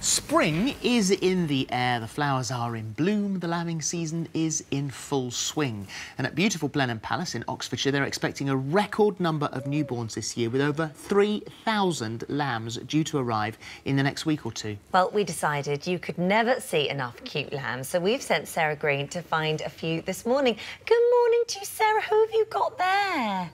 Spring is in the air, the flowers are in bloom, the lambing season is in full swing. And at beautiful Blenheim Palace in Oxfordshire, they're expecting a record number of newborns this year, with over 3,000 lambs due to arrive in the next week or two. Well, we decided you could never see enough cute lambs, so we've sent Sarah Greene to find a few this morning. Good morning to you, Sarah. Who have you got there?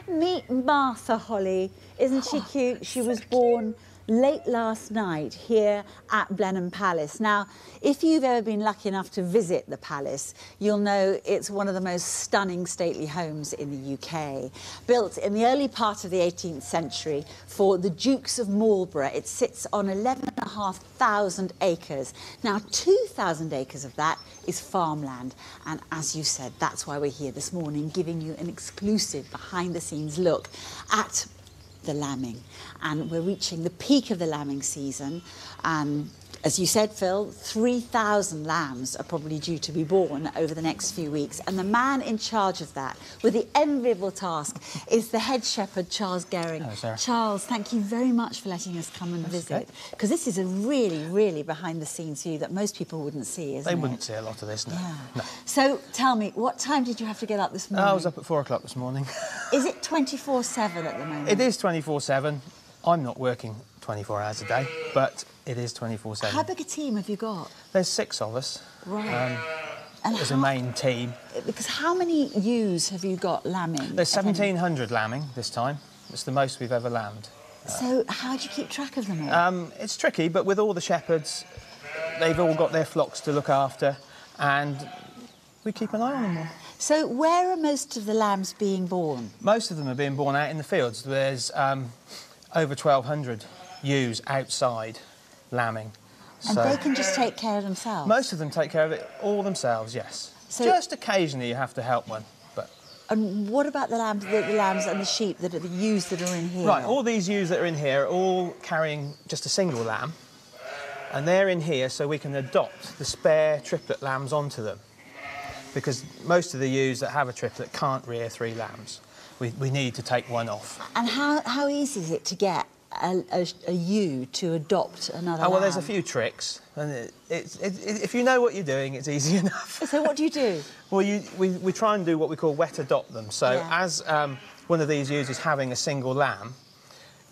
Meet Martha, Holly. Isn't she cute? She was born late last night here at Blenheim Palace. Now, if you've ever been lucky enough to visit the palace, you'll know it's one of the most stunning stately homes in the UK. Built in the early part of the 18th century for the Dukes of Marlborough, it sits on 11,500 acres. Now, 2,000 acres of that is farmland. And as you said, that's why we're here this morning, giving you an exclusive behind-the-scenes look at the lambing. And we're reaching the peak of the lambing season, and as you said, Phil, 3,000 lambs are probably due to be born over the next few weeks, and the man in charge of that with the enviable task is the head shepherd, Charles Gehring. Hello, Sarah. Charles, thank you very much for letting us come and visit, because this is a really behind the scenes view that most people wouldn't see, isn't it? They wouldn't see a lot of this, no. Yeah. No. So tell me, what time did you have to get up this morning? I was up at 4 o'clock this morning. Is it 24/7 at the moment? It is 24/7. I'm not working 24 hours a day, but it is 24/7. How big a team have you got? There's 6 of us. Right. And as a main team. Because how many ewes have you got lambing? There's 1,700 lambing this time. It's the most we've ever lambed. So how do you keep track of them all? It's tricky, but with all the shepherds, they've all got their flocks to look after, and we keep an eye on them all. So where are most of the lambs being born? Most of them are being born out in the fields. There's over 1,200 ewes outside lambing. And they can just take care of themselves? Most of them take care of it all themselves, yes. So just occasionally you have to help one, but... And what about the lambs and the sheep, that are the ewes that are in here? Right, all these ewes that are in here are all carrying just a single lamb, and they're in here so we can adopt the spare triplet lambs onto them, because most of the ewes that have a triplet can't rear 3 lambs. We need to take one off. And how easy is it to get a ewe to adopt another lamb? Well, there's a few tricks, and if you know what you're doing, it's easy enough. So what do you do? Well, we try and do what we call wet adopt them. So as one of these ewes is having a single lamb,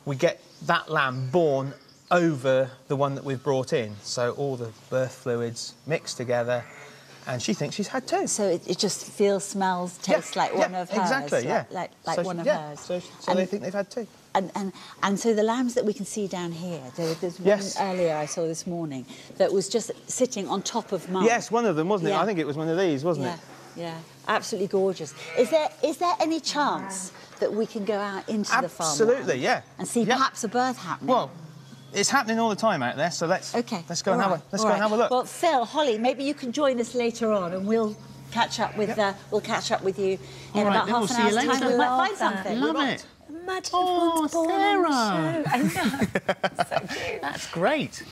we get that lamb born over the one that we've brought in. So all the birth fluids mixed together, and she thinks she's had 2. So it just feels, smells, tastes like one of hers? Exactly, yeah. Like so one of hers. So they think they've had 2. And so the lambs that we can see down here, there's one earlier I saw this morning that was just sitting on top of mine. Yes, one of them, wasn't it? I think it was one of these, wasn't it? Yeah, absolutely gorgeous. Is there any chance that we can go out into the farm? Absolutely, yeah. And see perhaps a birth happening? Well, it's happening all the time out there, so let's go and have a look. Well, Phil, Holly, maybe you can join us later on, and we'll catch up with you in about half an hour's time. We might find something. Love it. Imagine if one's born Sarah. on the show. I know. So cute. That's great.